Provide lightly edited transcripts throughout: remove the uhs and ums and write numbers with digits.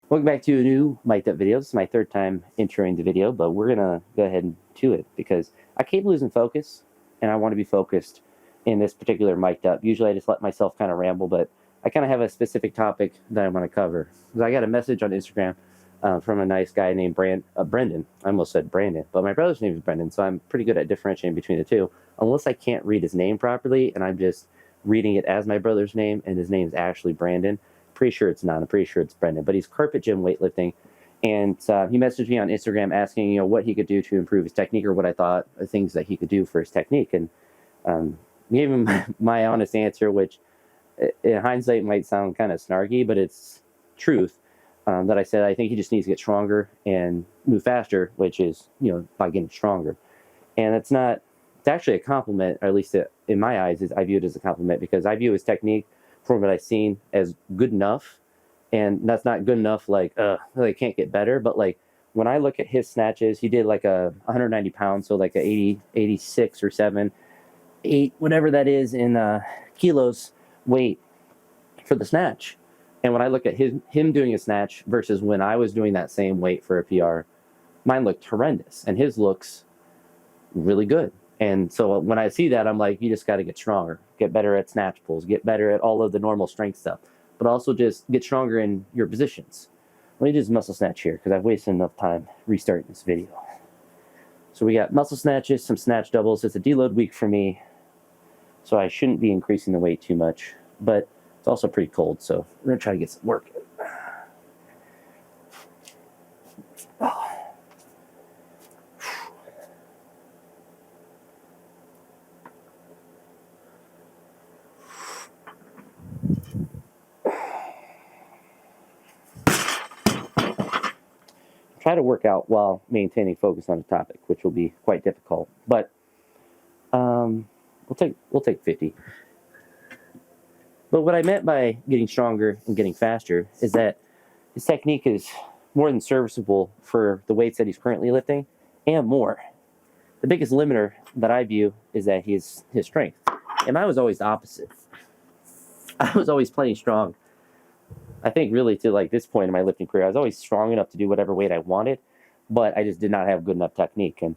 Welcome back to a new mic'd up video. This is my third time entering the video, but we're gonna go ahead and do it because I keep losing focus and I want to be focused in this particular mic'd up. Usually I just let myself kind of ramble, but I kind of have a specific topic that I want to cover. Because I got a message on Instagram from a nice guy named Brendan. I almost said Brandon, but my brother's name is Brendan, so I'm pretty good at differentiating between the two, unless I can't read his name properly and I'm just reading it as my brother's name and his name's actually Brandon. Pretty sure it's not. I'm pretty sure it's Brendan, but he's carpet gym weightlifting, and he messaged me on Instagram asking, what he could do to improve his technique, or what I thought things that he could do for his technique, and gave him my honest answer, which in hindsight might sound kind of snarky, but it's truth. That I said I think he just needs to get stronger and move faster, which is by getting stronger, and it's not. It's actually a compliment, or at least in my eyes, I view it as a compliment because I view his technique, from what I've seen, as good enough. And that's not good enough like they can't get better, but like when I look at his snatches, he did like a 190 pounds, so like a 86 or 7 8 whatever that is in kilos weight for the snatch. And when I look at him doing a snatch versus when I was doing that same weight for a PR, mine looked horrendous and his looks really good. And so when I see that, I'm like, you just got to get stronger, get better at snatch pulls, get better at all of the normal strength stuff, but also just get stronger in your positions. Let me do this muscle snatch here because I've wasted enough time restarting this video. So we got muscle snatches, some snatch doubles. It's a deload week for me, so I shouldn't be increasing the weight too much, but it's also pretty cold, so we're going to try to get some work in. Oh. Try to work out while maintaining focus on a topic, which will be quite difficult. But we'll take 50. But what I meant by getting stronger and getting faster is that his technique is more than serviceable for the weights that he's currently lifting and more. The biggest limiter that I view is that his strength. And mine was always the opposite. I was always plenty strong. I think really to like this point in my lifting career, I was always strong enough to do whatever weight I wanted, but I just did not have good enough technique. And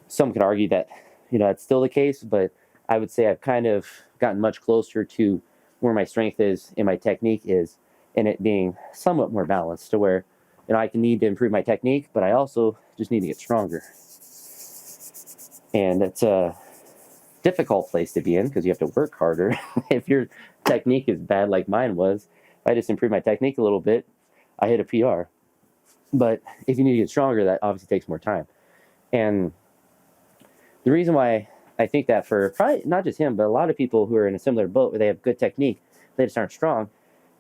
some could argue that, that's still the case, but I would say I've kind of gotten much closer to where my strength is and my technique is, and it being somewhat more balanced to where, I can need to improve my technique, but I also just need to get stronger. And it's a difficult place to be in because you have to work harder. If your technique is bad like mine was, I just improved my technique a little bit, I hit a PR. But if you need to get stronger, that obviously takes more time. And the reason why I think that for probably not just him, but a lot of people who are in a similar boat where they have good technique, they just aren't strong,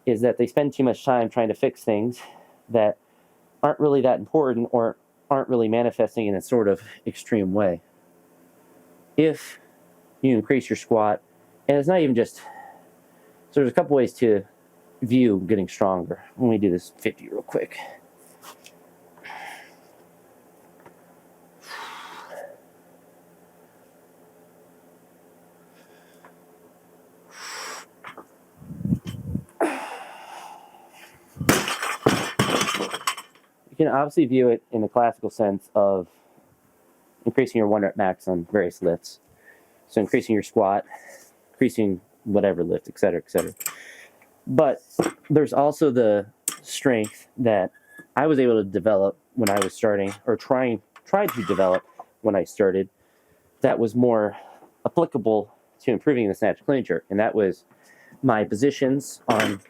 is that they spend too much time trying to fix things that aren't really that important or aren't really manifesting in a sort of extreme way. If you increase your squat, and it's not even just, so there's a couple ways to view getting stronger. Let me do this 50 real quick. You can obviously view it in the classical sense of increasing your 1 rep max on various lifts. So increasing your squat, increasing whatever lift, etc., etc. But there's also the strength that I was able to develop when I was starting, or tried to develop when I started, that was more applicable to improving the Snatch Clean jerk, and that was my positions on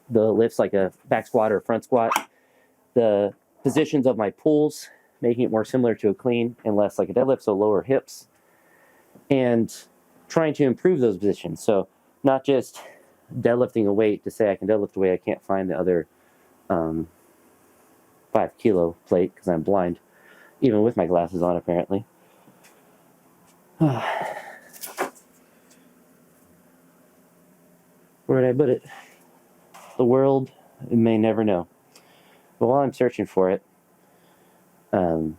the lifts, like a back squat or a front squat, the positions of my pulls, making it more similar to a clean and less like a deadlift, so lower hips, and trying to improve those positions. So not just deadlifting a weight to say I can deadlift a weight. I can't find the other 5 kilo plate because I'm blind, even with my glasses on apparently. Where did I put it? The world may never know. But while I'm searching for it, I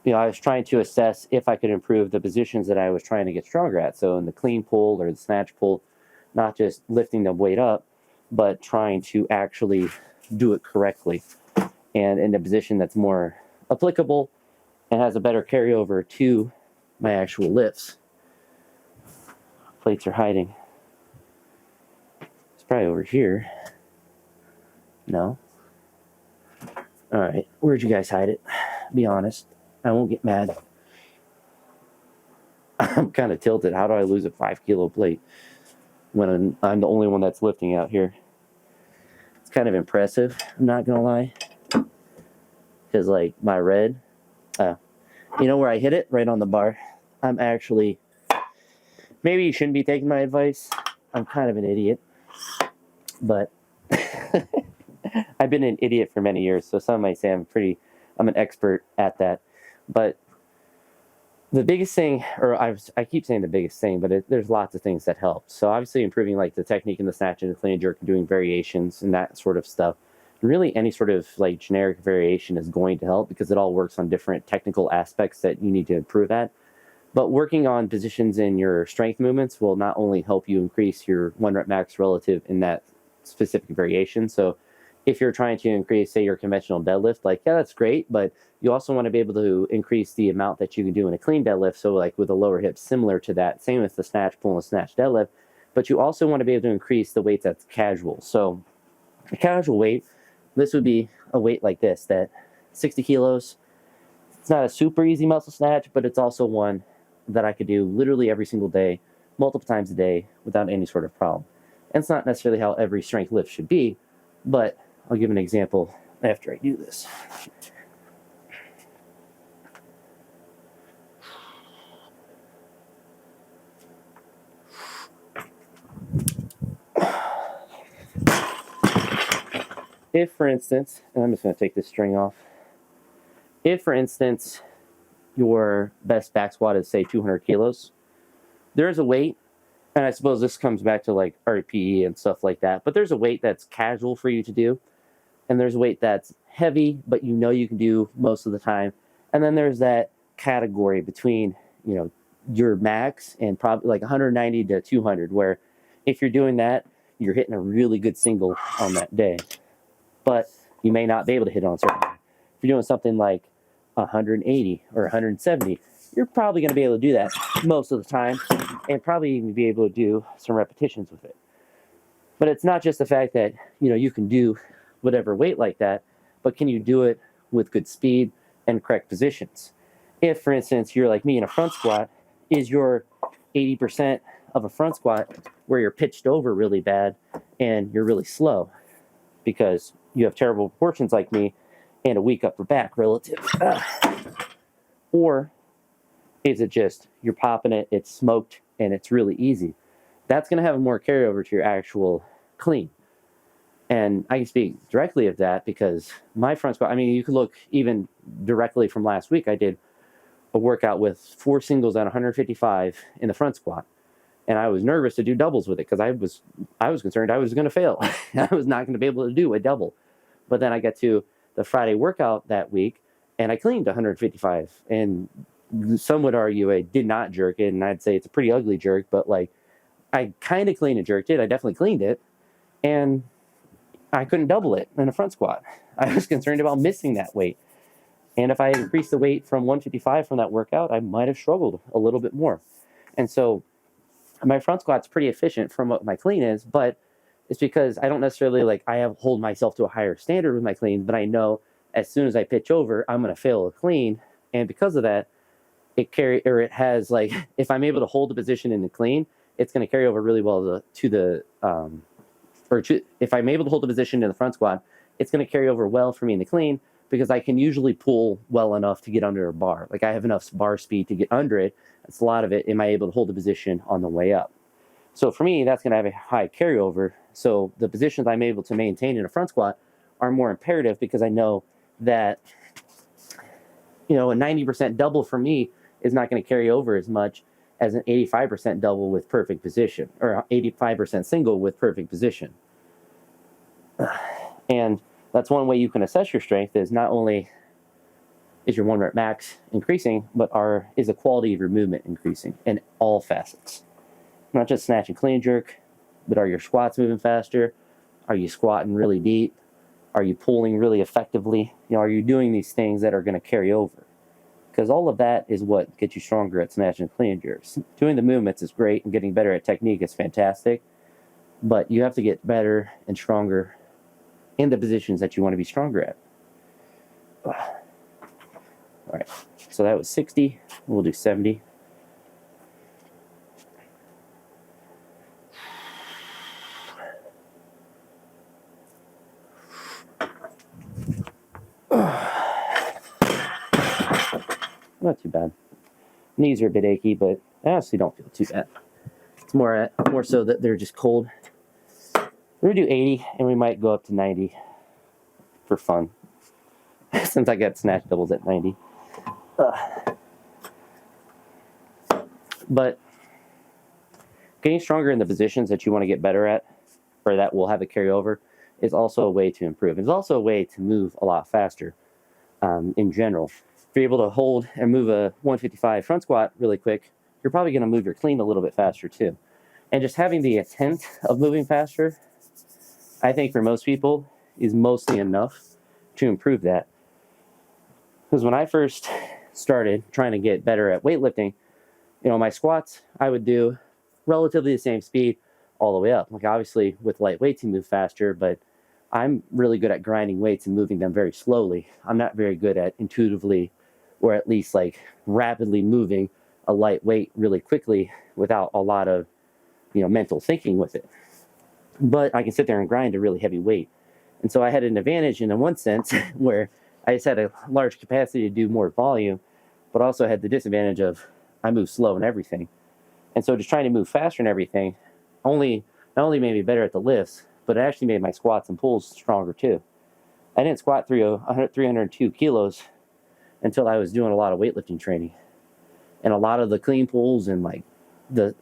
was trying to assess if I could improve the positions that I was trying to get stronger at. So in the clean pull or the snatch pull, not just lifting the weight up, but trying to actually do it correctly and in a position that's more applicable and has a better carryover to my actual lifts. Plates are hiding. It's probably over here. No. All right, where'd you guys hide it? Be honest. I won't get mad. I'm kind of tilted. How do I lose a 5 kilo plate when I'm the only one that's lifting out here? It's kind of impressive, I'm not gonna lie. Because like my red, you know where I hit it? Right on the bar. I'm actually, maybe you shouldn't be taking my advice. I'm kind of an idiot. But I've been an idiot for many years, so some might say I'm an expert at that. But the biggest thing, or I keep saying the biggest thing, but there's lots of things that help. So obviously improving like the technique in the snatch and the clean and jerk and doing variations and that sort of stuff. And really any sort of like generic variation is going to help because it all works on different technical aspects that you need to improve at. But working on positions in your strength movements will not only help you increase your 1 rep max relative in that specific variation. So if you're trying to increase, say, your conventional deadlift, like, yeah, that's great, but you also want to be able to increase the amount that you can do in a clean deadlift. So like with a lower hip, similar to that, same with the snatch pull and snatch deadlift, but you also want to be able to increase the weight that's casual. So a casual weight, this would be a weight like this, that 60 kilos. It's not a super easy muscle snatch, but it's also one that I could do literally every single day, multiple times a day without any sort of problem. And it's not necessarily how every strength lift should be, but I'll give an example after I do this. If, for instance, and I'm just going to take this string off. If, for instance, your best back squat is, say, 200 kilos, there's a weight, and I suppose this comes back to like RPE and stuff like that, but there's a weight that's casual for you to do, and there's a weight that's heavy, but you know you can do most of the time, and then there's that category between, you know, your max and probably like 190 to 200, where if you're doing that, you're hitting a really good single on that day, but you may not be able to hit on certain. If you're doing something like 180 or 170, you're probably going to be able to do that most of the time and probably even be able to do some repetitions with it. But it's not just the fact that, you know, you can do whatever weight like that, but can you do it with good speed and correct positions? If, for instance, you're like me in a front squat, is your 80% of a front squat where you're pitched over really bad and you're really slow because you have terrible proportions like me and a weak upper back relative? Or is it just you're popping it, it's smoked, and it's really easy? That's going to have more carryover to your actual clean. And I can speak directly of that because my front squat, I mean, you can look even directly from last week. I did a workout with 4 singles at 155 in the front squat. And I was nervous to do doubles with it because I was concerned I was going to fail. I was not going to be able to do a double. But then I got to the Friday workout that week and I cleaned 155. And some would argue I did not jerk it, and I'd say it's a pretty ugly jerk, but like I kind of clean and jerked it. I definitely cleaned it, and I couldn't double it in a front squat. I was concerned about missing that weight. And if I had increased the weight from 155 from that workout, I might have struggled a little bit more. And so my front squat's pretty efficient from what my clean is, but it's because I don't necessarily hold myself to a higher standard with my clean, but I know as soon as I pitch over, I'm going to fail a clean. And because of that, it has like, if I'm able to hold the position in the clean, it's going to carry over really well if I'm able to hold the position in the front squat, it's going to carry over well for me in the clean because I can usually pull well enough to get under a bar. Like I have enough bar speed to get under it. That's a lot of it. Am I able to hold the position on the way up? So for me, that's going to have a high carryover. So the positions I'm able to maintain in a front squat are more imperative because I know that, you know, a 90% double for me is not going to carry over as much as an 85% double with perfect position, or 85% single with perfect position. And that's one way you can assess your strength, is not only is your 1 rep max increasing, but is the quality of your movement increasing in all facets. Not just snatch and clean and jerk, but are your squats moving faster? Are you squatting really deep? Are you pulling really effectively? You know, are you doing these things that are going to carry over? Because all of that is what gets you stronger at snatch and clean and jerks. Doing the movements is great, and getting better at technique is fantastic, but you have to get better and stronger in the positions that you want to be stronger at. All right, so that was 60. We'll do 70. Not too bad. Knees are a bit achy, but I honestly don't feel too bad. It's more so that they're just cold. We're gonna do 80, and we might go up to 90 for fun. Since I got snatch doubles at 90. But getting stronger in the positions that you want to get better at, or that will have a carryover, is also a way to improve. It's also a way to move a lot faster in general. If you're able to hold and move a 155 front squat really quick, you're probably going to move your clean a little bit faster too. And just having the intent of moving faster, I think for most people, is mostly enough to improve that. Because when I first started trying to get better at weightlifting, you know, my squats, I would do relatively the same speed all the way up. Like obviously with light weights you move faster, but I'm really good at grinding weights and moving them very slowly. I'm not very good at intuitively, or at least like rapidly moving a light weight really quickly without a lot of, you know, mental thinking with it. But I can sit there and grind a really heavy weight. And so I had an advantage in one sense where I just had a large capacity to do more volume, but also had the disadvantage of I move slow and everything. And so just trying to move faster and everything not only made me better at the lifts, but it actually made my squats and pulls stronger too. I didn't squat 302 kilos until I was doing a lot of weightlifting training. And a lot of the clean pulls and like the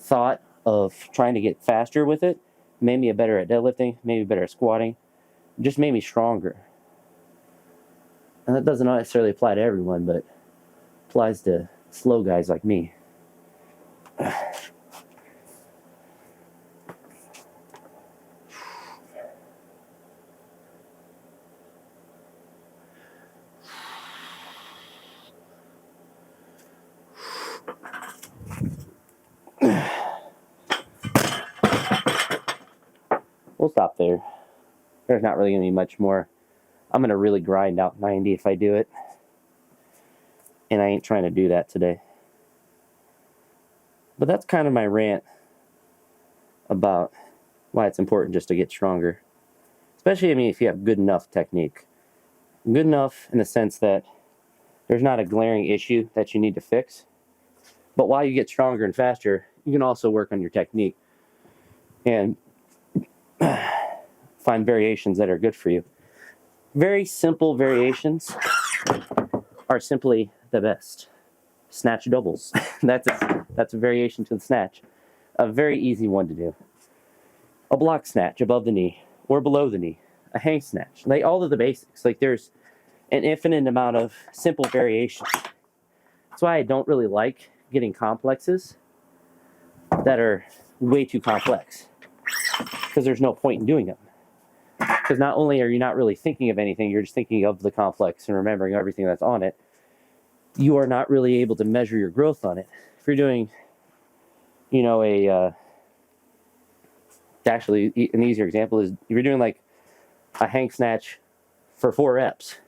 thought of trying to get faster with it made me better at deadlifting, made me better at squatting, just made me stronger. And that doesn't necessarily apply to everyone, but applies to slow guys like me. We'll stop there. There's not really going to be much more. I'm going to really grind out 90 if I do it. And I ain't trying to do that today. But that's kind of my rant about why it's important just to get stronger. Especially, I mean, if you have good enough technique. Good enough in the sense that there's not a glaring issue that you need to fix. But while you get stronger and faster, you can also work on your technique and find variations that are good for you. Very simple variations are simply the best. Snatch doubles. That's a variation to the snatch. A very easy one to do. A block snatch above the knee or below the knee. A hang snatch. Like all of the basics. Like there's an infinite amount of simple variations. That's why I don't really like getting complexes that are way too complex. Because there's no point in doing them. Because not only are you not really thinking of anything, you're just thinking of the complex and remembering everything that's on it. You are not really able to measure your growth on it. If you're doing, you know, actually an easier example is if you're doing like a hang snatch for 4 reps.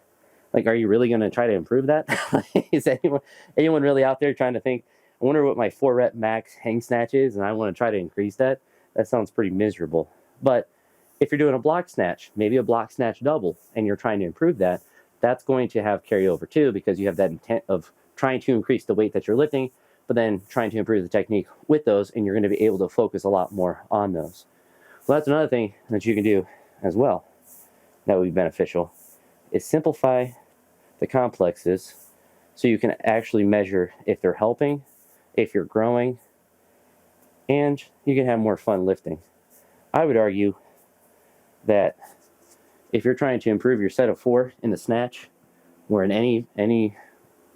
Like, are you really going to try to improve that? Is anyone really out there trying to think, I wonder what my 4 rep max hang snatch is, and I want to try to increase that? That sounds pretty miserable. But if you're doing a block snatch, maybe a block snatch double, and you're trying to improve that, that's going to have carryover too, because you have that intent of trying to increase the weight that you're lifting, but then trying to improve the technique with those, and you're going to be able to focus a lot more on those. So that's another thing that you can do as well that would be beneficial, is simplify the complexes so you can actually measure if they're helping, if you're growing, and you can have more fun lifting. I would argue that if you're trying to improve your set of 4 in the snatch, or in any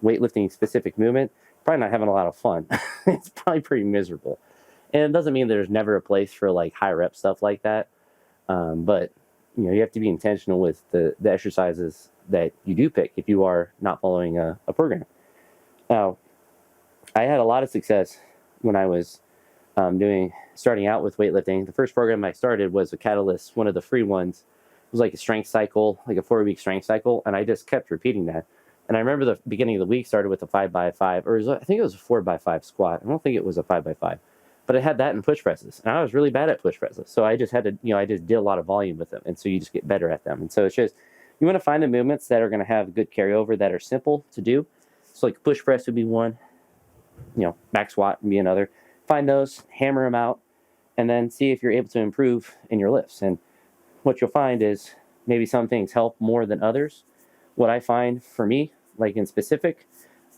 weightlifting specific movement, probably not having a lot of fun. It's probably pretty miserable. And it doesn't mean there's never a place for like high rep stuff like that. But you have to be intentional with the exercises that you do pick if you are not following a program. Now, I had a lot of success when I was starting out with weightlifting. The first program I started was a Catalyst, one of the free ones. It was like a strength cycle, like a 4-week strength cycle, and I just kept repeating that. And I remember the beginning of the week started with a 5x5, or I think it was a 4x5 squat. I don't think it was a 5x5, but it had that in push presses, and I was really bad at push presses. So I just had to, I just did a lot of volume with them, and so you just get better at them. And so it's just, you want to find the movements that are going to have good carryover, that are simple to do. So like push press would be one, back squat would be another. Find those, hammer them out, and then see if you're able to improve in your lifts. And what you'll find is maybe some things help more than others. What I find for me, like in specific,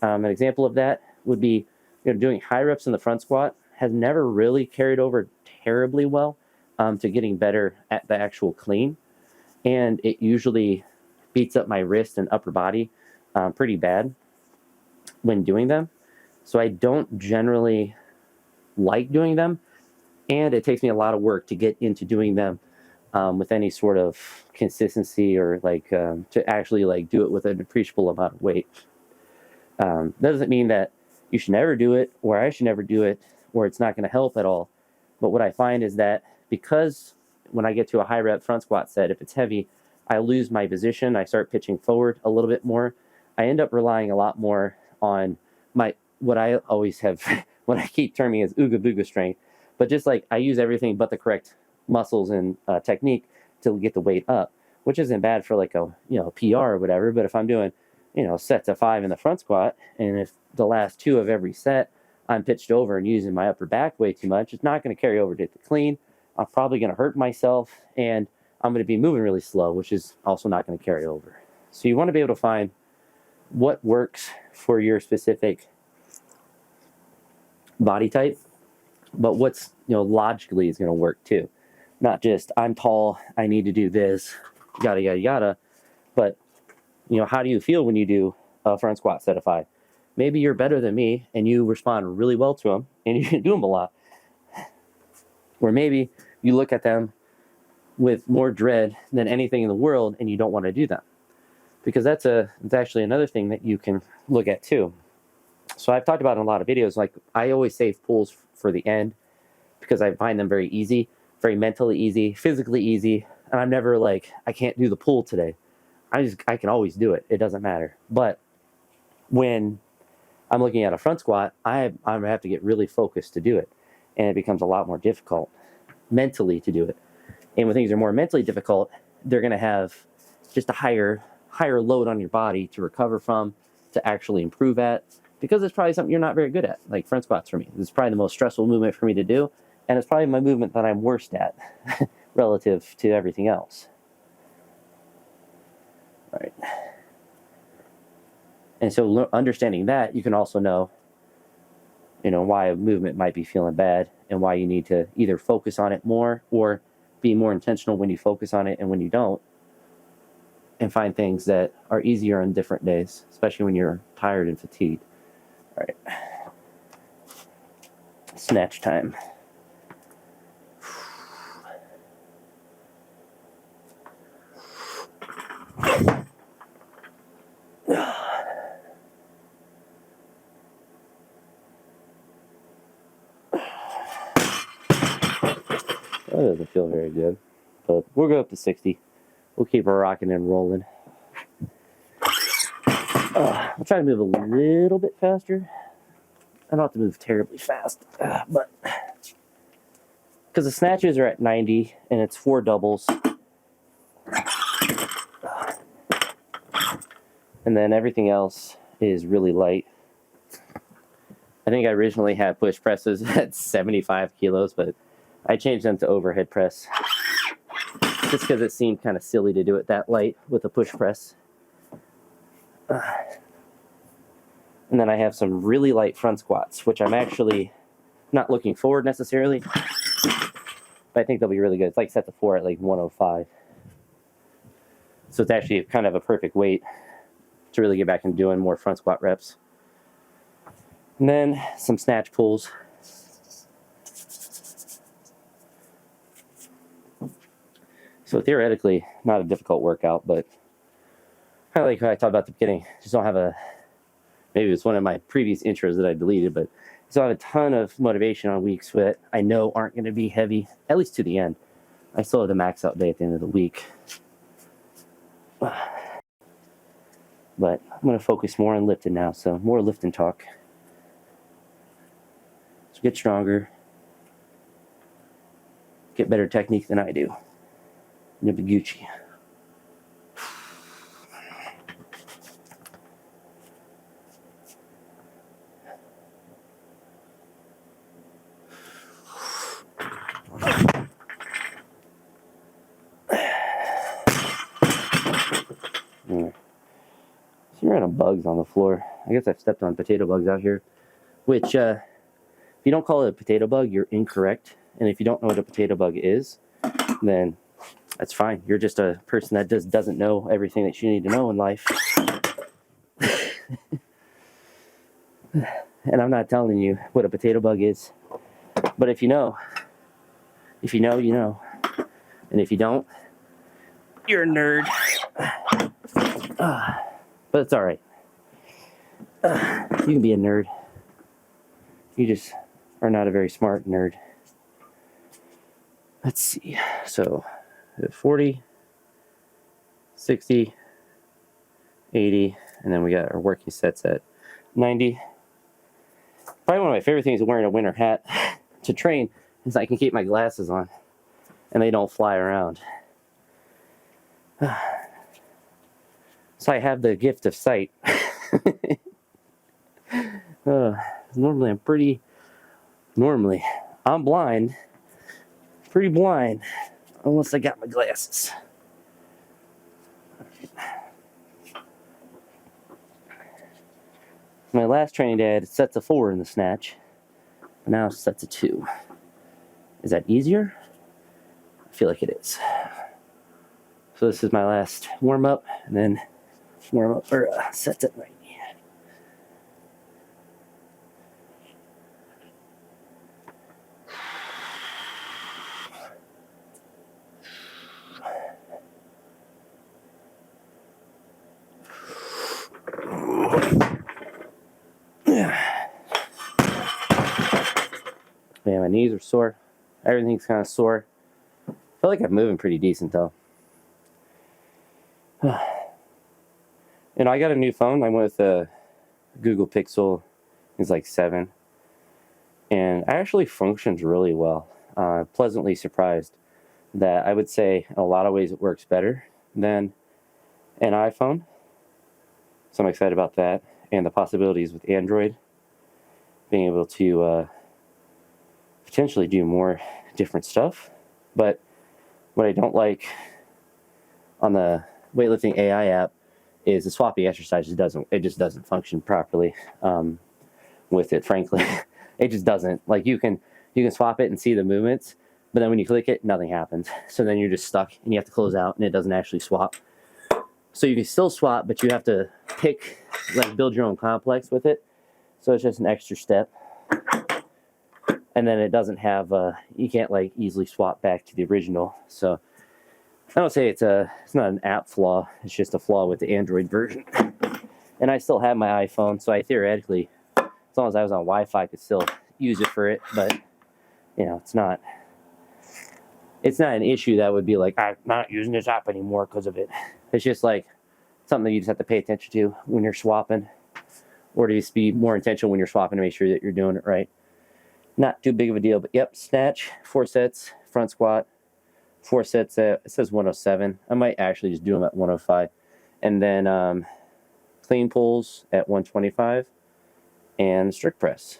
an example of that would be doing high reps in the front squat has never really carried over terribly well to getting better at the actual clean. And it usually beats up my wrist and upper body pretty bad when doing them. So I don't generally like doing them, and it takes me a lot of work to get into doing them with any sort of consistency, or to actually do it with an appreciable amount of weight. Doesn't mean that you should never do it, or I should never do it, or it's not going to help at all. But what I find is that because when I get to a high rep front squat set, if it's heavy, I lose my position. I start pitching forward a little bit more. I end up relying a lot more on what I always have, what I keep terming as ooga booga strength. But just I use everything but the correct muscles and technique to get the weight up, which isn't bad for a PR or whatever. But if I'm doing sets of 5 in the front squat, and if the last 2 of every set I'm pitched over and using my upper back way too much, it's not going to carry over to the clean. I'm probably going to hurt myself, and I'm going to be moving really slow, which is also not going to carry over. So you want to be able to find what works for your specific body type, but what's logically is going to work too. Not just I'm tall, I need to do this, yada yada yada, but how do you feel when you do a front squat set of 5? Maybe you're better than me and you respond really well to them and you can do them a lot. Or maybe you look at them with more dread than anything in the world and you don't want to do them. Because it's actually another thing that you can look at too. So I've talked about in a lot of videos, I always save pulls for the end because I find them very easy, very mentally easy, physically easy. And I'm never I can't do the pull today. I can always do it. It doesn't matter. But when I'm looking at a front squat, I have to get really focused to do it. And it becomes a lot more difficult mentally to do it. And when things are more mentally difficult, they're going to have just a higher load on your body to recover from, to actually improve at, because it's probably something you're not very good at. Like front squats for me, this is probably the most stressful movement for me to do, and it's probably my movement that I'm worst at relative to everything else. All right. And so understanding that, you can also know why a movement might be feeling bad, and why you need to either focus on it more or be more intentional when you focus on it and when you don't, and find things that are easier on different days, especially when you're tired and fatigued. All right. Snatch time. That doesn't feel very good, but we'll go up to 60. We'll keep her rocking and rolling. I'll try to move a little bit faster. I don't have to move terribly fast, but because the snatches are at 90 and it's 4 doubles. And then everything else is really light. I think I originally had push presses at 75 kilos, but I changed them to overhead press just because it seemed kind of silly to do it that light with a push press. And then I have some really light front squats, which I'm actually not looking forward necessarily, but I think they'll be really good. It's like set to 4 at 105. So it's actually kind of a perfect weight to really get back into doing more front squat reps. And then some snatch pulls. So theoretically, not a difficult workout, but kind of like how I talked about at the beginning, just don't have a, maybe it's one of my previous intros that I deleted, but just don't have a ton of motivation on weeks that I know aren't going to be heavy, at least to the end. I still have the max out day at the end of the week. But I'm going to focus more on lifting now, so more lifting talk. So get stronger, get better technique than I do. You'll be Gucci. See random bugs on the floor. I guess I've stepped on potato bugs out here, which if you don't call it a potato bug, you're incorrect. And if you don't know what a potato bug is, then that's fine. You're just a person that just doesn't know everything that you need to know in life. And I'm not telling you what a potato bug is. But if you know, you know. And if you don't, you're a nerd. But it's all right. You can be a nerd. You just are not a very smart nerd. Let's see. So 40, 60, 80, and then we got our working sets at 90. Probably one of my favorite things is wearing a winter hat to train is I can keep my glasses on and they don't fly around. So I have the gift of sight. Normally I'm blind, pretty blind, unless I got my glasses. My last training day I had sets of 4 in the snatch, and now it's sets of 2. Is that easier? I feel like it is. So this is my last warm up, and then warm up for sets at 90. Man, my knees are sore. Everything's kind of sore. I feel like I'm moving pretty decent though. You know, I got a new phone. I went with a Google Pixel. It's like 7. And it actually functions really well. Pleasantly surprised that I would say in a lot of ways it works better than an iPhone. So I'm excited about that. And the possibilities with Android. Being able to potentially do more different stuff. But what I don't like on the Weightlifting AI app is the swapping exercises just doesn't function properly with it, frankly. It just doesn't. Like you can swap it and see the movements, but then when you click it, nothing happens. So then you're just stuck and you have to close out and it doesn't actually swap. So you can still swap, but you have to pick, like build your own complex with it. So it's just an extra step. And then it doesn't have, you can't like easily swap back to the original. So I don't say it's not an app flaw. It's just a flaw with the Android version. And I still have my iPhone, so I theoretically, as long as I was on Wi-Fi, I could still use it for it. But you know, it's not an issue that would be like I'm not using this app anymore because of it. It's just like something that you just have to pay attention to when you're swapping, or to just be more intentional when you're swapping to make sure that you're doing it right. Not too big of a deal, but yep, snatch, 4 sets, front squat, 4 sets at, it says 107. I might actually just do them at 105. And then clean pulls at 125 and strict press.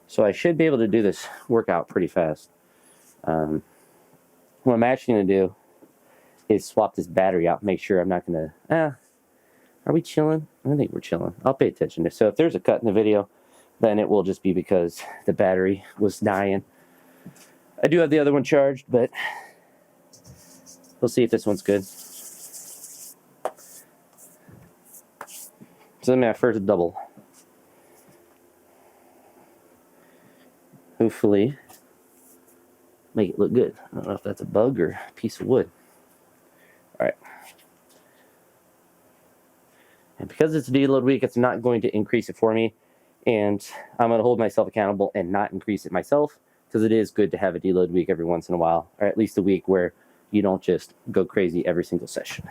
So I should be able to do this workout pretty fast. What I'm actually going to do is swap this battery out, make sure I'm not going to, are we chilling? I think we're chilling. I'll pay attention to. So if there's a cut in the video, then it will just be because the battery was dying. I do have the other one charged, but we'll see if this one's good. So let me have first double. Hopefully make it look good. I don't know if that's a bug or a piece of wood. And because it's a deload week, it's not going to increase it for me. And I'm going to hold myself accountable and not increase it myself, because it is good to have a deload week every once in a while, or at least a week where you don't just go crazy every single session.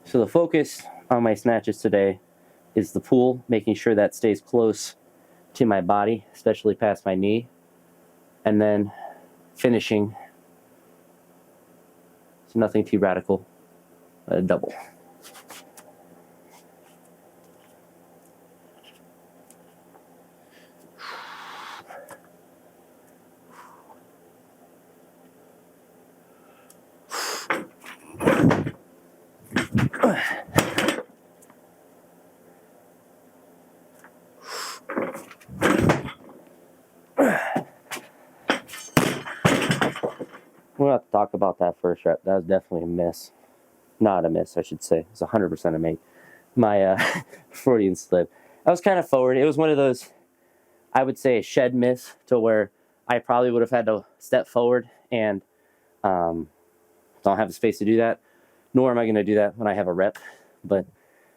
So the focus on my snatches today is the pull, making sure that stays close to my body, especially past my knee, and then finishing. So nothing too radical, a double. We'll have to talk about that first rep. That was definitely a miss. Not a miss, I should say. It's 100% a make. My Freudian slip. I was kind of forward. It was one of those, I would say, a shed miss, to where I probably would have had to step forward, and don't have the space to do that. Nor am I going to do that when I have a rep. But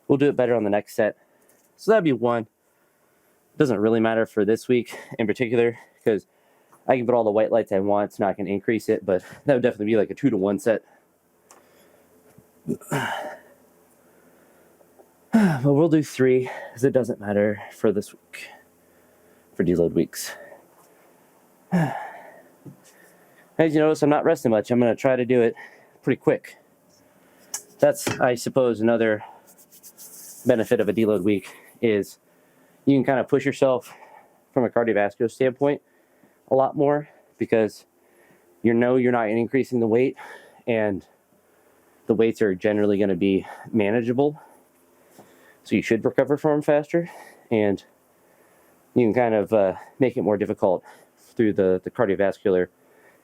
we'll do it better on the next set. So that'd be one. It doesn't really matter for this week in particular, because I can put all the white lights I want, so now I can increase it, but that would definitely be like a 2-to-1 set. But we'll do 3, because it doesn't matter for this week, for deload weeks. As you notice, I'm not resting much. I'm going to try to do it pretty quick. That's, I suppose, another benefit of a deload week, is you can kind of push yourself from a cardiovascular standpoint a lot more, because you know you're not increasing the weight, and the weights are generally going to be manageable, so you should recover from them faster, and you can kind of make it more difficult through the cardiovascular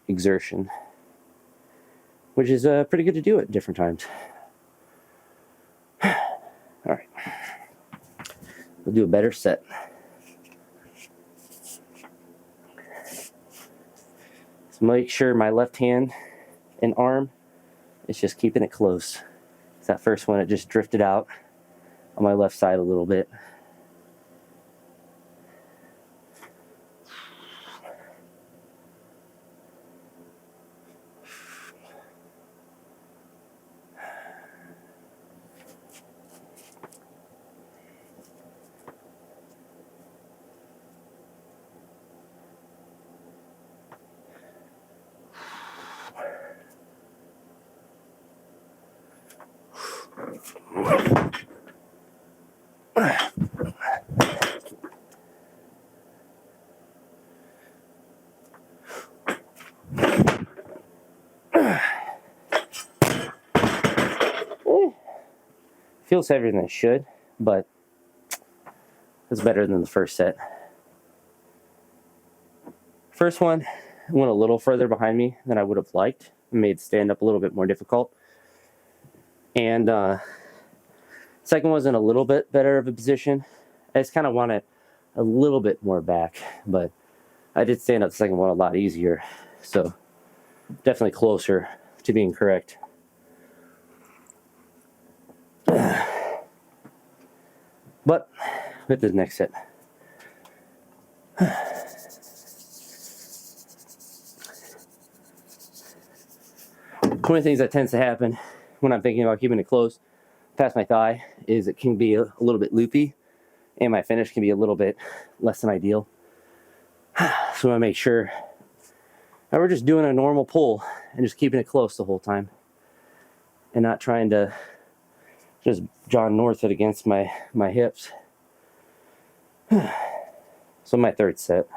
exertion, which is pretty good to do at different times. All right, we'll do a better set. So make sure my left hand and arm is just keeping it close. That first one, it just drifted out on my left side a little bit. Feels heavier than it should, but it's better than the first set. First one went a little further behind me than I would have liked. It made stand up a little bit more difficult. And second one was in a little bit better of a position. I just kind of want it a little bit more back, but I did stand up the second one a lot easier. So definitely closer to being correct. But with the next set. One of the things that tends to happen when I'm thinking about keeping it close past my thigh is it can be a little bit loopy, and my finish can be a little bit less than ideal. So I want to make sure that we're just doing a normal pull and just keeping it close the whole time, and not trying to just John North it against my hips. So my third set.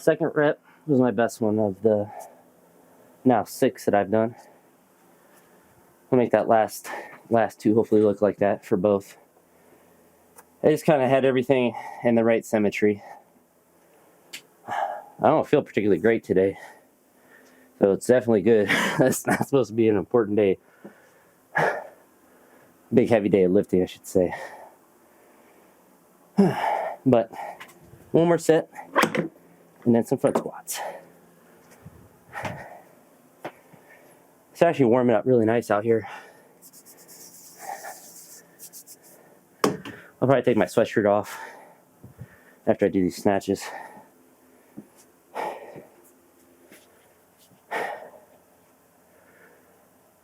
second rep was my best one of the now 6 that I've done. I'll make that last 2 hopefully look like that for both. I just kind of had everything in the right symmetry. I don't feel particularly great today, so it's definitely good. It's not supposed to be an important day. Big heavy day of lifting, I should say. But one more set, and then some front squats. It's actually warming up really nice out here. I'll probably take my sweatshirt off after I do these snatches.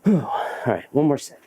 Alright, one more set.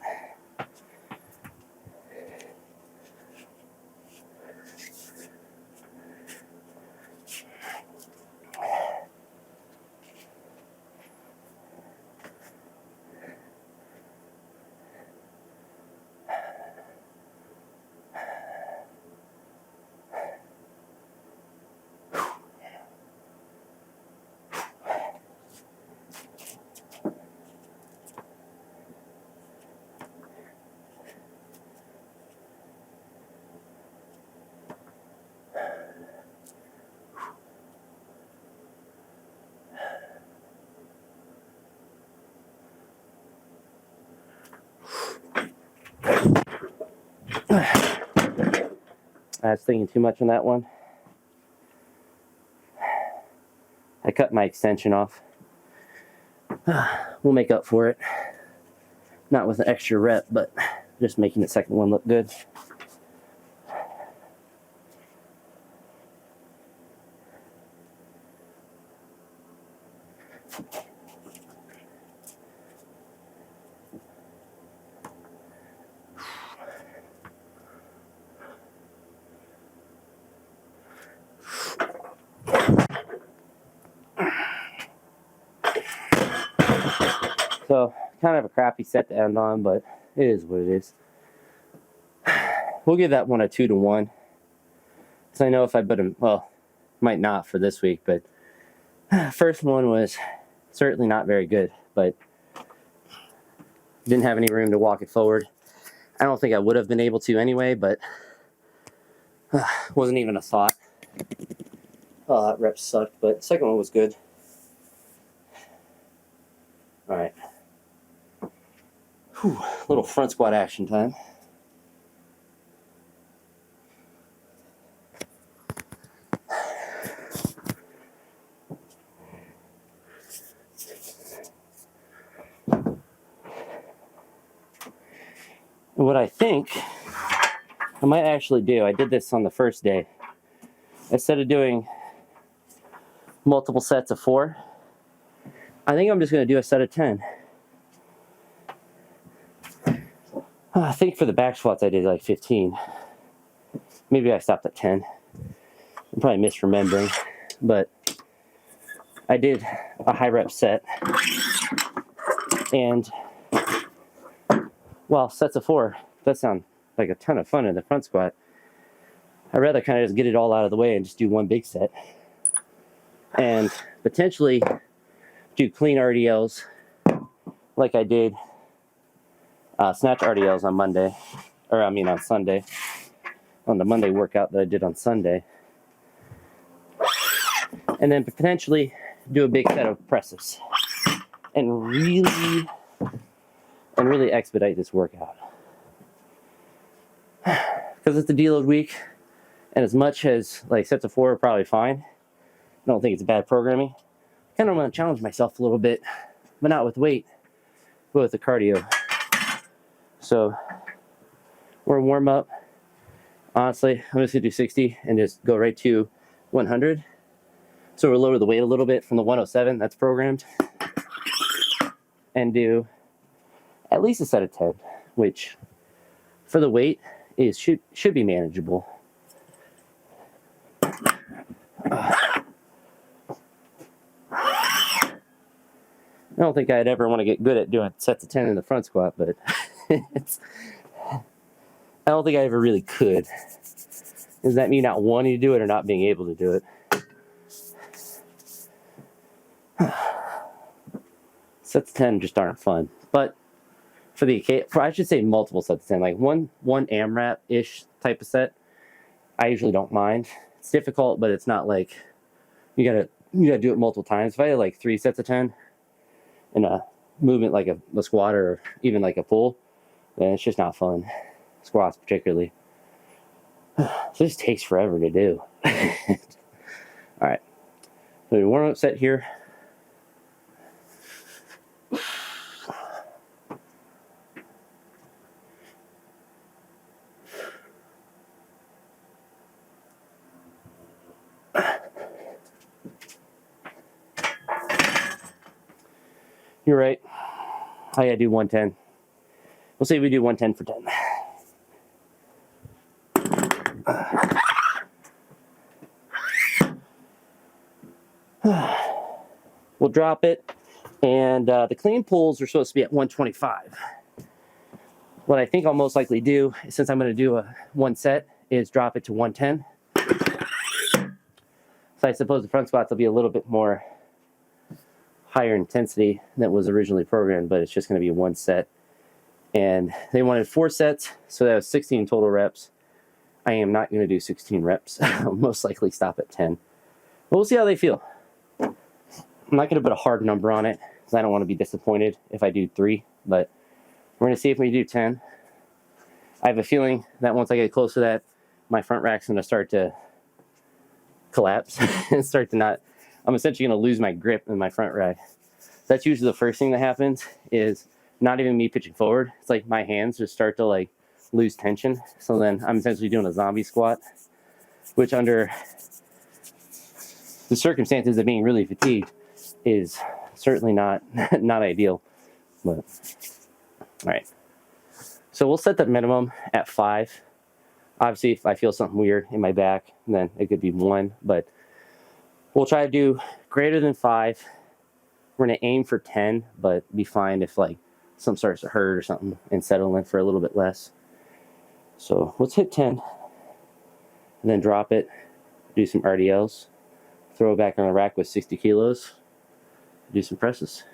I was thinking too much on that one. I cut my extension off. We'll make up for it. Not with an extra rep, but just making the second one look good. So, kind of a crappy set to end on, but it is what it is. We'll give that one a 2 to 1. So I know if I put him, well, might not for this week, but first one was certainly not very good, but didn't have any room to walk it forward. I don't think I would have been able to anyway, but wasn't even a thought. Oh, that rep sucked, but the second one was good. All right. Whew, little front squat action time. And what I think I might actually do, I did this on the first day. Instead of doing multiple sets of 4, I think I'm just going to do a set of 10. I think for the back squats I did like 15. Maybe I stopped at 10. I'm probably misremembering, but I did a high rep set. And, well, sets of 4, that sounds like a ton of fun in the front squat. I'd rather kind of just get it all out of the way and just do one big set. And potentially do clean RDLs like I did snatch RDLs on Monday, or I mean on Sunday, on the Monday workout that I did on Sunday. And then potentially do a big set of presses and really expedite this workout. Because it's a deload week, and as much as like sets of 4 are probably fine, I don't think it's bad programming. I kind of want to challenge myself a little bit, but not with weight, but with the cardio. So we're warm up. Honestly, I'm just gonna do 60 and just go right to 100. So we'll lower the weight a little bit from the 107 that's programmed, and do at least a set of 10, which for the weight is should be manageable. I don't think I'd ever want to get good at doing sets of 10 in the front squat, but I don't think I ever really could. Does that mean not wanting to do it or not being able to do it? Sets of 10 just aren't fun. But I should say multiple sets of 10, like one AMRAP-ish type of set, I usually don't mind. It's difficult, but it's not like you gotta do it multiple times. If I had like 3 sets of 10 in a movement like a squat or even like a pull, then it's just not fun. Squats particularly. So this takes forever to do. All right, so warm-up set here. You're right. I gotta do 110. We'll say we do 110 for 10. We'll drop it, and the clean pulls are supposed to be at 125. What I think I'll most likely do, since I'm going to do one set, is drop it to 110. So I suppose the front squats will be a little bit more higher intensity than was originally programmed, but it's just going to be one set. And they wanted 4 sets, so that was 16 total reps. I am not going to do 16 reps. I'll most likely stop at 10. But we'll see how they feel. I'm not going to put a hard number on it, because I don't want to be disappointed if I do 3, but we're going to see if we do 10. I have a feeling that once I get close to that, my front rack's going to start to collapse and start to not, I'm essentially going to lose my grip in my front rack. That's usually the first thing that happens, is not even me pitching forward. It's like my hands just start to like lose tension. So then I'm essentially doing a zombie squat, which under the circumstances of being really fatigued is certainly not ideal. But all right, so we'll set the minimum at 5. Obviously, if I feel something weird in my back, then it could be 1, but we'll try to do greater than 5. We're going to aim for 10, but be fine if like something starts to hurt or something and settle in for a little bit less. So let's hit 10 and then drop it, do some RDLs, throw it back on the rack with 60 kilos, do some presses.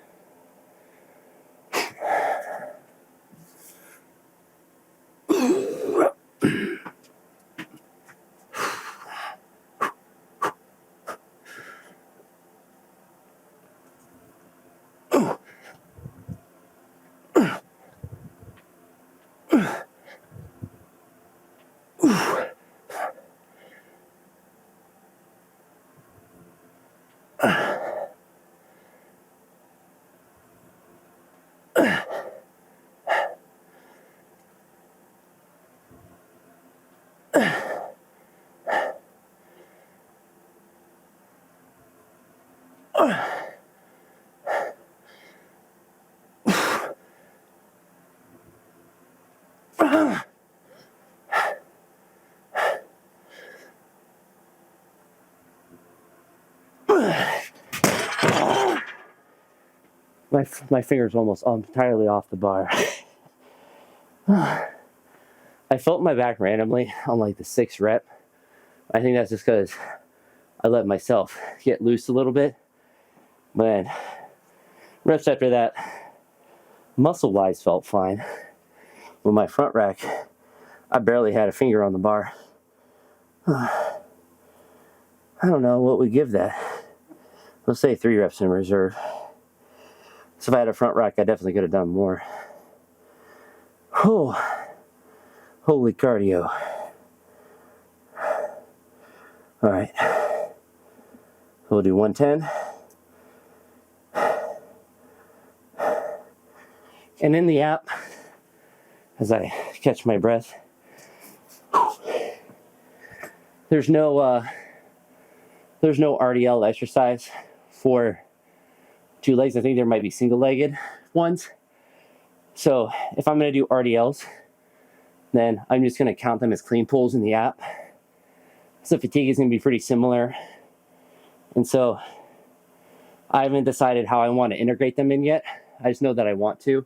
My finger's almost entirely off the bar. I felt my back randomly on like the 6th rep. I think that's just because I let myself get loose a little bit. But then reps after that, muscle-wise felt fine. With my front rack, I barely had a finger on the bar. I don't know what we give that. Let's say 3 reps in reserve. So if I had a front rack, I definitely could have done more. Oh, holy cardio. All right, we'll do 110. And in the app, as I catch my breath, there's no RDL exercise for 2 legs. I think there might be single-legged ones. So if I'm going to do RDLs, then I'm just going to count them as clean pulls in the app. So fatigue is going to be pretty similar. And so I haven't decided how I want to integrate them in yet. I just know that I want to.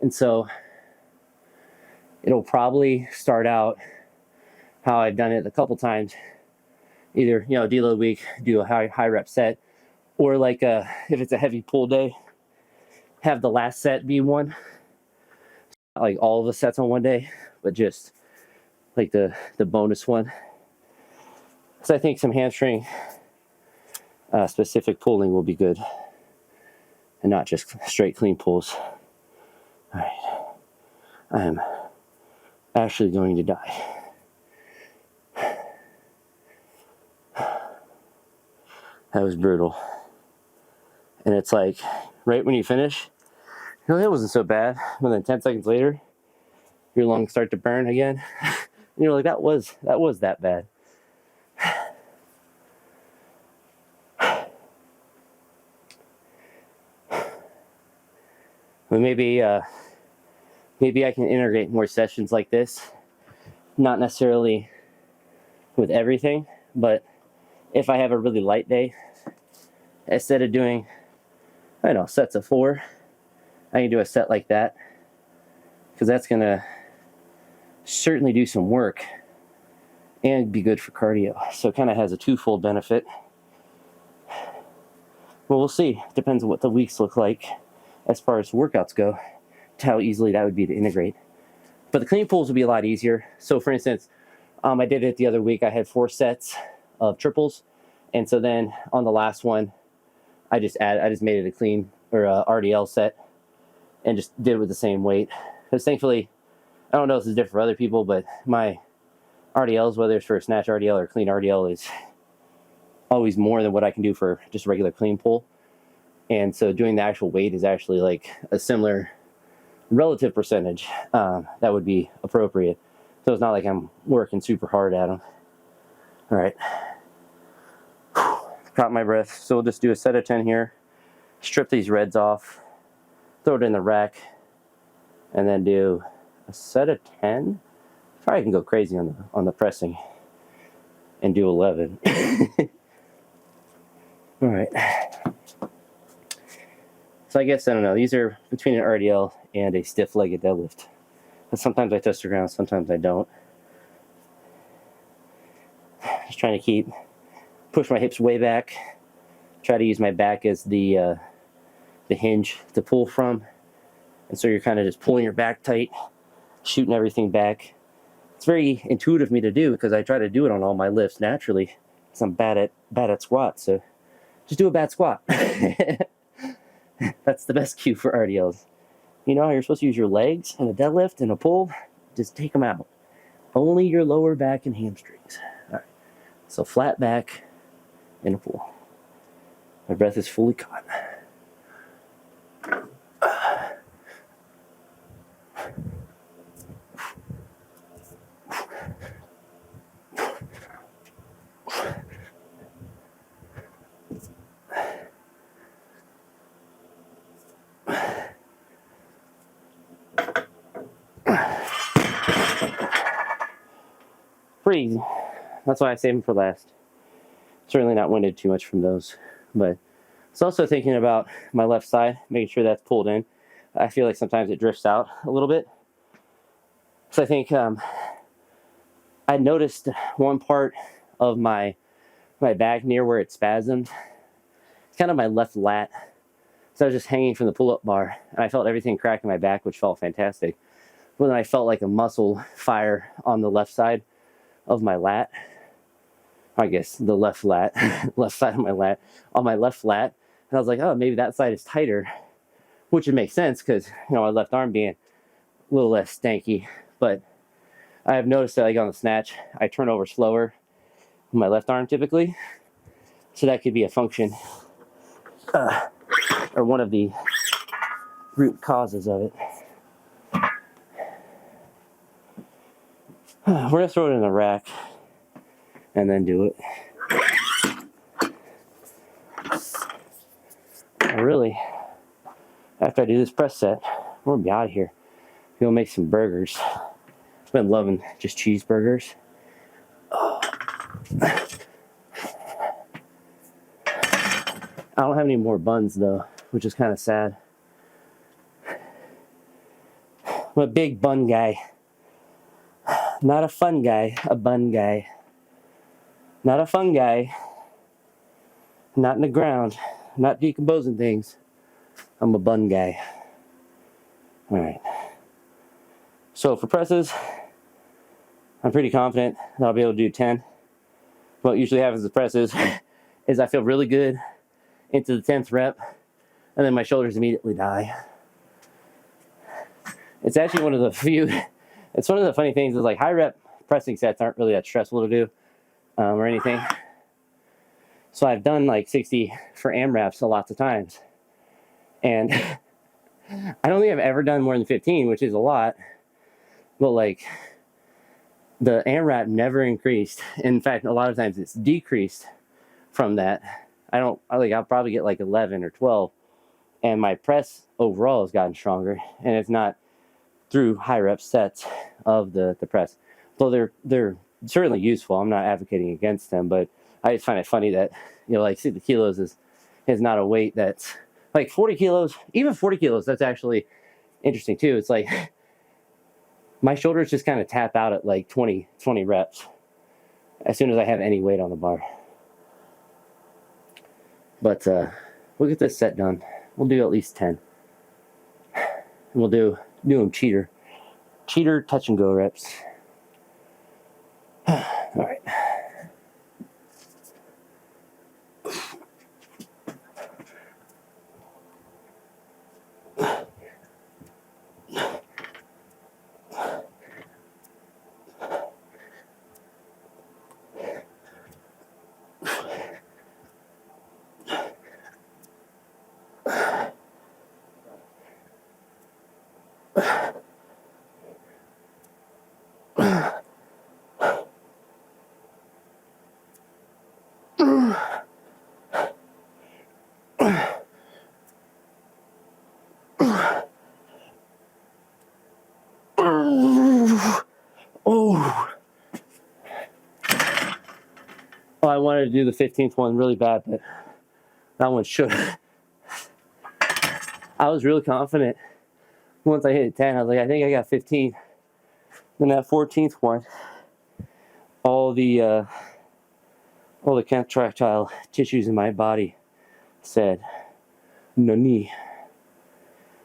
And so it'll probably start out how I've done it a couple times. Either, deload week, do a high rep set, Or like if it's a heavy pull day, have the last set be one. Not like all of the sets on one day, but just like the bonus one. So I think some hamstring specific pulling will be good, and not just straight clean pulls. All right, I am actually going to die. That was brutal. And it's like, right when you finish, that wasn't so bad. And then 10 seconds later, your lungs start to burn again. And you're like, that was that bad. But maybe I can integrate more sessions like this. Not necessarily with everything, but if I have a really light day, instead of doing, I don't know, sets of 4, I can do a set like that, because that's going to certainly do some work and be good for cardio. So it kind of has a twofold benefit. Well, we'll see. Depends on what the weeks look like as far as workouts go, to how easily that would be to integrate. But the clean pulls would be a lot easier. So for instance, I did it the other week. I had 4 sets of triples. And so then on the last one, I just made it a clean or a RDL set and just did it with the same weight. Because thankfully, I don't know if this is different for other people, but my RDLs, whether it's for a snatch RDL or clean RDL, is always more than what I can do for just a regular clean pull. And so doing the actual weight is actually like a similar relative percentage that would be appropriate. So it's not like I'm working super hard at them. All right. Caught my breath. So we'll just do a set of 10 here. Strip these reds off. Throw it in the rack. And then do a set of 10. Probably can go crazy on the pressing. And do 11. All right. So I guess, I don't know, these are between an RDL and a stiff-legged deadlift. And sometimes I touch the ground, sometimes I don't. Just trying to push my hips way back. Try to use my back as the hinge to pull from. And so you're kind of just pulling your back tight, shooting everything back. It's very intuitive of me to do because I try to do it on all my lifts naturally. Because I'm bad at squats, so just do a bad squat. That's the best cue for RDLs. You know how you're supposed to use your legs in a deadlift and a pull? Just take them out. Only your lower back and hamstrings. All right. So flat back in a pull. My breath is fully caught. Pretty easy. That's why I save them for last. Certainly not winded too much from those. But it's also thinking about my left side, making sure that's pulled in. I feel like sometimes it drifts out a little bit. So I think I noticed one part of my back near where it spasmed. It's kind of my left lat. So I was just hanging from the pull-up bar, and I felt everything crack in my back, which felt fantastic. But then I felt like a muscle fire on the left side of my lat. I guess the left lat, left side of my lat, on my left lat. And I was like, oh, maybe that side is tighter, which would make sense because, my left arm being a little less stanky. But I have noticed that, like on the snatch, I turn over slower with my left arm typically. So that could be a function or one of the root causes of it. We're going to throw it in the rack and then do it. Really, after I do this press set, we're going to be out of here. We'll make some burgers. I've been loving just cheeseburgers. Oh. I don't have any more buns though, which is kind of sad. I'm a big bun guy. Not a fun guy, a bun guy. Not a fun guy. Not in the ground. not decomposing things. I'm a bun guy. All right. So for presses, I'm pretty confident that I'll be able to do 10. What usually happens with presses is I feel really good into the 10th rep, and then my shoulders immediately die. It's actually one of the few, it's one of the funny things is like high rep pressing sets aren't really that stressful to do or anything. So I've done like 60 for AMRAPs lots of times. And I don't think I've ever done more than 15, which is a lot. But like the AMRAP never increased. In fact, a lot of times it's decreased from that. I'll probably get like 11 or 12. And my press overall has gotten stronger. And it's not through high rep sets of the press. Though they're certainly useful. I'm not advocating against them, but I just find it funny that, you know, like 60 kilos is not a weight that's like 40 kilos, even 40 kilos. That's actually interesting too. It's like my shoulders just kind of tap out at like 20 reps as soon as I have any weight on the bar. But we'll get this set done. We'll do at least 10. And we'll do them cheater touch and go reps. All right. Oh, I wanted to do the 15th one really bad, but that one shook. I was really confident once I hit 10. I was like, I think I got 15. Then that 14th one, all the contractile tissues in my body said, "Nani."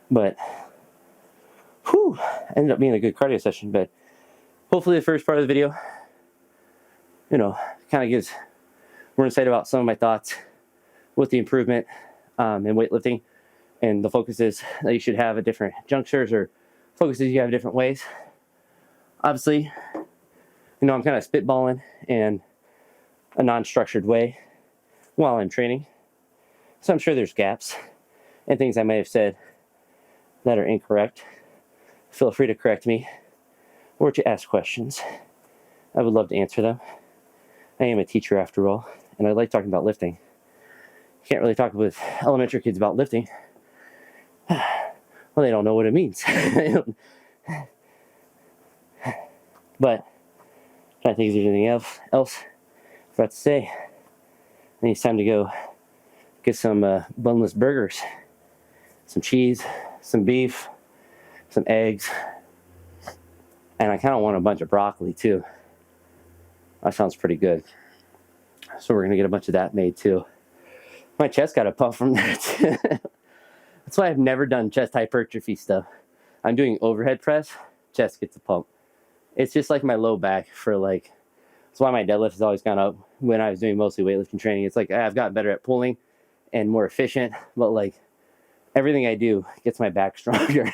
But, whew, ended up being a good cardio session. But hopefully the first part of the video, you know, kind of gives more insight about some of my thoughts with the improvement in weightlifting and the focuses that you should have at different junctures or focuses you have different ways. Obviously, you know, I'm kind of spitballing in a non-structured way while I'm training. So I'm sure there's gaps and things I may have said that are incorrect. Feel free to correct me or to ask questions. I would love to answer them. I am a teacher after all, and I like talking about lifting. You can't really talk with elementary kids about lifting. Well, they don't know what it means. But I think if there's anything else I forgot to say. I think it's time to go get some bunless burgers, some cheese, some beef, some eggs, and I kind of want a bunch of broccoli too. That sounds pretty good. So we're gonna get a bunch of that made too. My chest got a pump from that. That's why I've never done chest hypertrophy stuff. I'm doing overhead press, chest gets a pump. It's just like my low back for like, that's why my deadlift has always gone up when I was doing mostly weightlifting training. It's like I've gotten better at pulling and more efficient, but like everything I do gets my back stronger.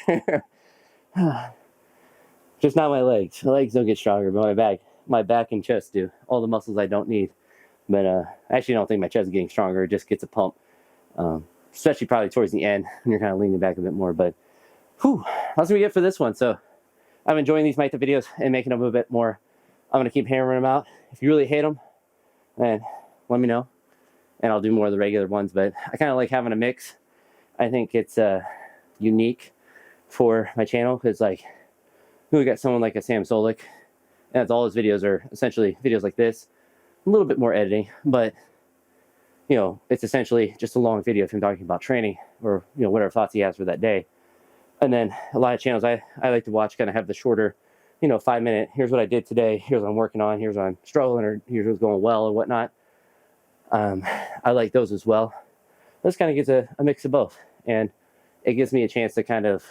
Just not my legs. My legs don't get stronger, but my back and chest do. All the muscles I don't need. But I actually don't think my chest is getting stronger. It just gets a pump. Especially probably towards the end when you're kind of leaning back a bit more. But whew, that's what we get for this one. So I'm enjoying these Weightlifting videos and making them a bit more. I'm going to keep hammering them out. If you really hate them, then let me know. And I'll do more of the regular ones. But I kind of like having a mix. I think it's unique for my channel. Because like, we got someone like a Sam Solik. And that's all his videos are essentially videos like this. A little bit more editing. But, you know, it's essentially just a long video of him talking about training. Or, you know, whatever thoughts he has for that day. And then a lot of channels I like to watch kind of have the shorter, you know, 5-minute, here's what I did today, here's what I'm working on, here's what I'm struggling, or here's what's going well, or whatnot. I like those as well. this kind of gives a mix of both, and it gives me a chance to kind of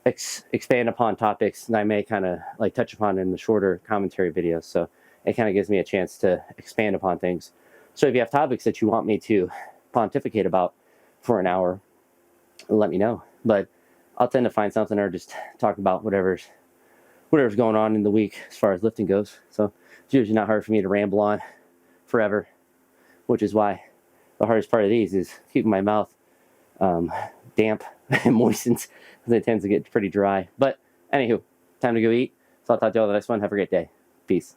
expand upon topics that I may kind of like touch upon in the shorter commentary videos. So it kind of gives me a chance to expand upon things. So if you have topics that you want me to pontificate about for an hour, let me know. But I'll tend to find something or just talk about whatever's going on in the week as far as lifting goes. So it's usually not hard for me to ramble on forever, which is why the hardest part of these is keeping my mouth damp and moistened, because it tends to get pretty dry. But anywho, time to go eat. So I'll talk to you all the next one. Have a great day. Peace.